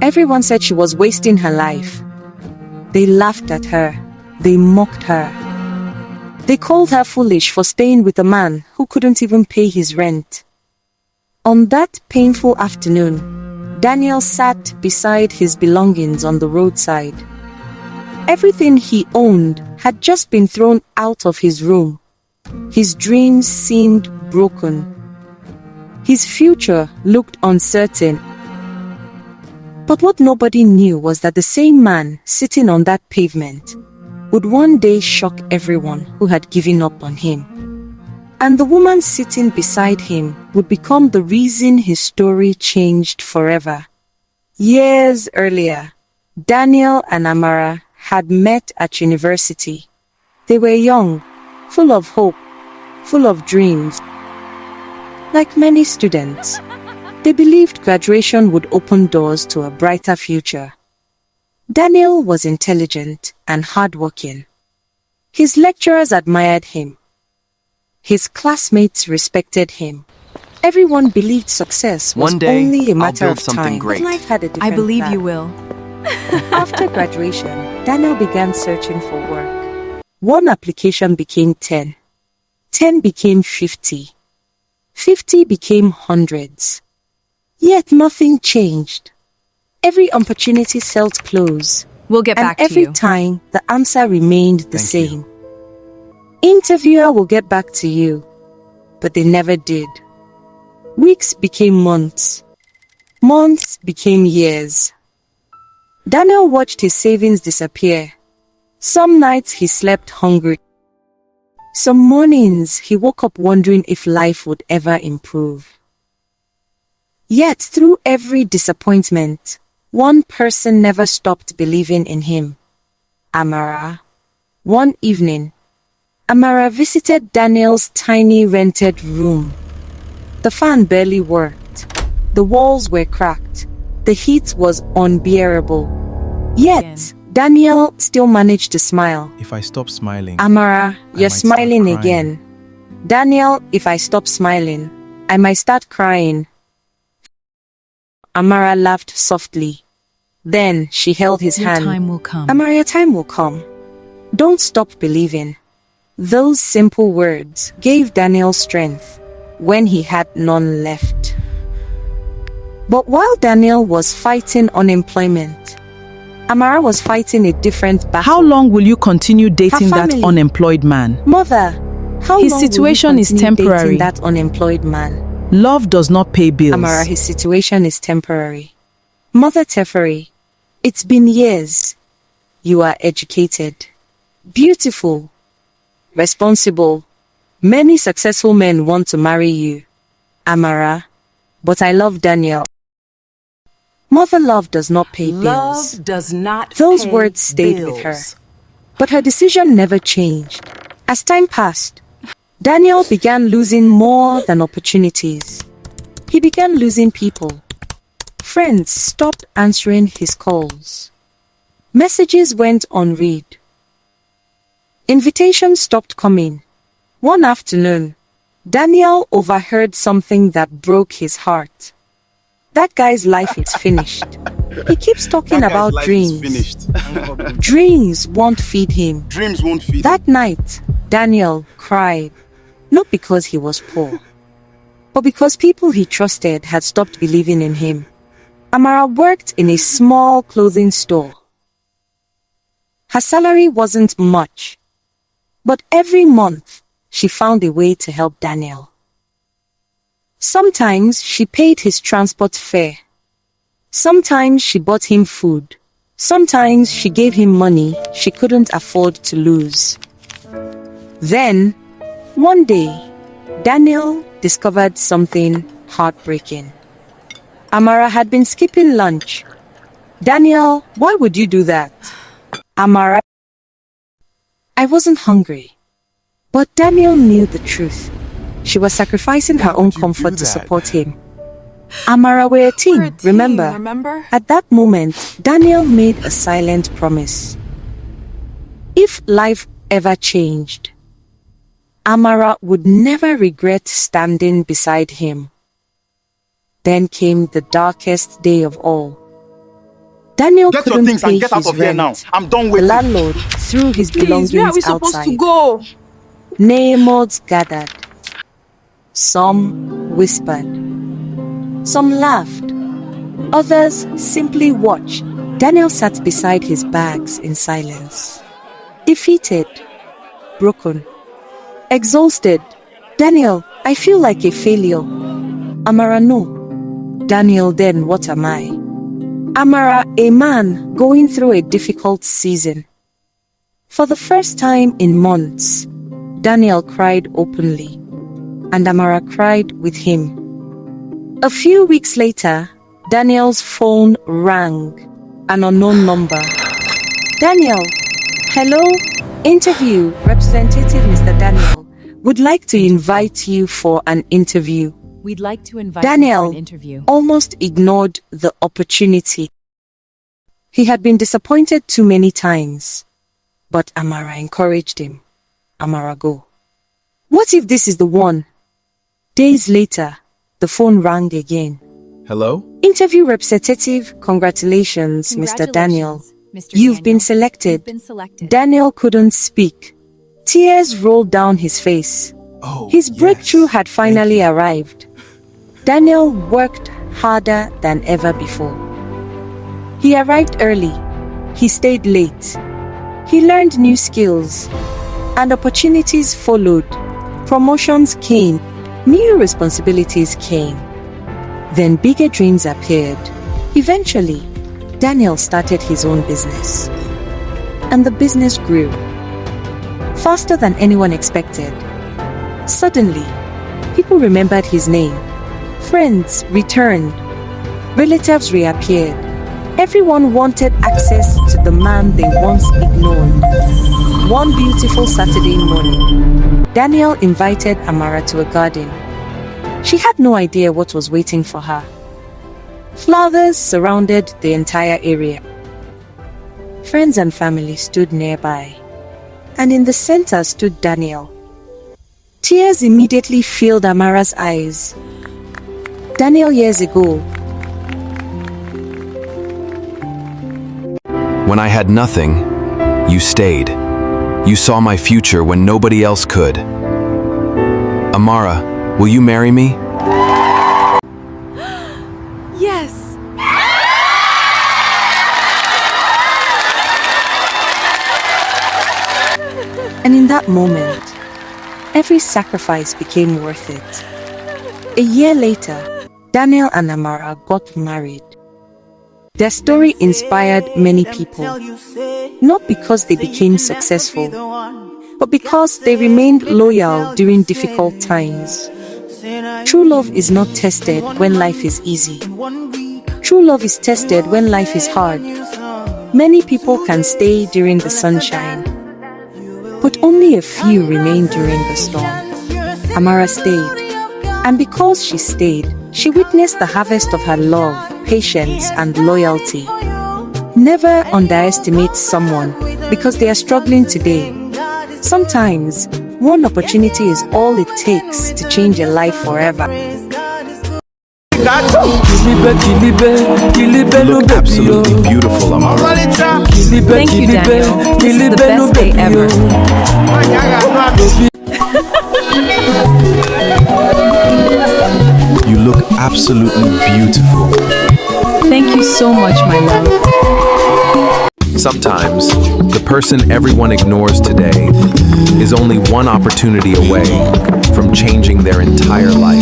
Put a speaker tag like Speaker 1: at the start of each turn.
Speaker 1: Everyone said she was wasting her life. They laughed at her. They mocked her. They called her foolish for staying with a man who couldn't even pay his rent. On that painful afternoon, Daniel sat beside his belongings on the roadside. Everything he owned had just been thrown out of his room. His dreams seemed broken. His future looked uncertain. But what nobody knew was that the same man sitting on that pavement would one day shock everyone who had given up on him. And the woman sitting beside him would become the reason his story changed forever. Years earlier, Daniel and Amara had met at university. They were young, full of hope, full of dreams. Like many students, they believed graduation would open doors to a brighter future. Daniel was intelligent and hardworking. His lecturers admired him. His classmates respected him. Everyone believed success was
Speaker 2: One day,
Speaker 1: only a
Speaker 2: I'll
Speaker 1: matter
Speaker 2: build
Speaker 1: of
Speaker 2: something
Speaker 1: time.
Speaker 2: great.
Speaker 1: But life had a different
Speaker 3: I believe
Speaker 1: plan.
Speaker 3: you will.
Speaker 1: After graduation, Daniel began searching for work. One application became 10. 10 became 50. 50 became hundreds. Yet nothing changed. Every opportunity felt close.
Speaker 3: We'll get back to
Speaker 1: And every
Speaker 3: you.
Speaker 1: time, the answer remained the
Speaker 2: Thank
Speaker 1: same. Interviewer will get back to you. But they never did. Weeks became months. Months became years. Daniel watched his savings disappear. Some nights he slept hungry. Some mornings he woke up wondering if life would ever improve. Yet through every disappointment, one person never stopped believing in him. Amara. One evening, Amara visited Daniel's tiny rented room. The fan barely worked. The walls were cracked. The heat was unbearable. Yet, Daniel still managed to smile.
Speaker 4: If I stop smiling,
Speaker 1: Amara,
Speaker 4: I
Speaker 1: you're
Speaker 4: might start
Speaker 1: smiling
Speaker 4: crying.
Speaker 1: again. Daniel, if I stop smiling, I might start crying. Amara laughed softly. Then she held his
Speaker 3: Your
Speaker 1: hand.
Speaker 3: time will come.
Speaker 1: Amara, your time will come. Don't stop believing. Those simple words gave Daniel strength when he had none left. But while Daniel was fighting unemployment, Amara was fighting a different battle.
Speaker 5: How long will you continue dating that
Speaker 1: family.
Speaker 5: unemployed man?
Speaker 1: Mother, how
Speaker 5: His
Speaker 1: long will you
Speaker 5: situation is
Speaker 1: continue
Speaker 5: temporary.
Speaker 1: dating that unemployed man?
Speaker 5: Love does not pay bills.
Speaker 1: Amara, his situation is temporary. Mother Teferi, it's been years. You are educated, beautiful, responsible. Many successful men want to marry you, Amara, but I love Daniel. Mother love does not pay bills.
Speaker 6: Love does not
Speaker 1: Those
Speaker 6: pay
Speaker 1: words stayed
Speaker 6: bills.
Speaker 1: with her. But her decision never changed. As time passed, Daniel began losing more than opportunities. He began losing people. Friends stopped answering his calls. Messages went unread. Invitations stopped coming. One afternoon, Daniel overheard something that broke his heart. That guy's life is finished. He keeps talking about dreams. Dreams won't feed him.
Speaker 7: Dreams won't feed him.
Speaker 1: That night, Daniel cried, not because he was poor, but because people he trusted had stopped believing in him. Amara worked in a small clothing store. Her salary wasn't much, but every month she found a way to help Daniel. Sometimes she paid his transport fare. Sometimes she bought him food. Sometimes she gave him money she couldn't afford to lose. Then, one day, Daniel discovered something heartbreaking. Amara had been skipping lunch. Daniel, why would you do that? Amara, I wasn't hungry. But Daniel knew the truth. She was sacrificing her own comfort to support him. Amara, we're a team,
Speaker 6: We're a team, remember?
Speaker 1: At that moment, Daniel made a silent promise. If life ever changed, Amara would never regret standing beside him. Then came the darkest day of all. Daniel
Speaker 2: Get your
Speaker 1: couldn't
Speaker 2: things
Speaker 1: pay
Speaker 2: and get out
Speaker 1: his
Speaker 2: of here
Speaker 1: rent.
Speaker 2: now. I'm done
Speaker 1: The
Speaker 2: waiting.
Speaker 1: landlord threw his
Speaker 6: Please, where are we
Speaker 1: belongings
Speaker 6: supposed
Speaker 1: outside.
Speaker 6: to go?
Speaker 1: Neighbors gathered. Some whispered. Some laughed. Others simply watched. Daniel sat beside his bags in silence. Defeated. Broken. Exhausted. Daniel, I feel like a failure. Amara, no. Daniel, then what am I? Amara, a man going through a difficult season. For the first time in months, Daniel cried openly, and Amara cried with him. A few weeks later, Daniel's phone rang, an unknown number. Daniel, hello? Interview, Representative Mr. Daniel, would like to invite you for an interview.
Speaker 3: We'd like to invite you
Speaker 1: Daniel
Speaker 3: for an interview.
Speaker 1: almost ignored the opportunity. He had been disappointed too many times, but Amara encouraged him. Amara, go. What if this is the one? Days later, the phone rang again.
Speaker 4: Hello?
Speaker 1: Interview representative, congratulations, Mr. Daniel.
Speaker 3: Mr.
Speaker 1: You've been
Speaker 3: Daniel.
Speaker 1: selected.
Speaker 3: You've been selected.
Speaker 1: Daniel couldn't speak. Tears rolled down his face.
Speaker 4: Oh,
Speaker 1: His breakthrough
Speaker 4: yes.
Speaker 1: had finally arrived. Daniel worked harder than ever before. He arrived early. He stayed late. He learned new skills. And opportunities followed. Promotions came. New responsibilities came. Then bigger dreams appeared. Eventually, Daniel started his own business. And the business grew. Faster than anyone expected. Suddenly, people remembered his name. Friends returned. Relatives reappeared. Everyone wanted access to the man they once ignored. One beautiful Saturday morning, Daniel invited Amara to a garden. She had no idea what was waiting for her. Flowers surrounded the entire area. Friends and family stood nearby. And in the center stood Daniel. Tears immediately filled Amara's eyes. Daniel, years ago,
Speaker 7: when I had nothing, you stayed. You saw my future when nobody else could. Amara, will you marry me?
Speaker 3: Yes.
Speaker 1: and in that moment, every sacrifice became worth it. A year later, Daniel and Amara got married. Their story inspired many people, not because they became successful, but because they remained loyal during difficult times. True love is not tested when life is easy. True love is tested when life is hard. Many people can stay during the sunshine, but only a few remain during the storm. Amara stayed, and because she stayed, she witnessed the harvest of her love, patience, and loyalty. Never underestimate someone because they are struggling today. Sometimes, one opportunity is all it takes to change your life forever.
Speaker 7: You look absolutely beautiful, Amara.
Speaker 3: Thank you, Daniel. This is the best day ever.
Speaker 7: You look absolutely beautiful.
Speaker 3: Thank you so much, my love.
Speaker 7: Sometimes, the person everyone ignores today is only one opportunity away from changing their entire life.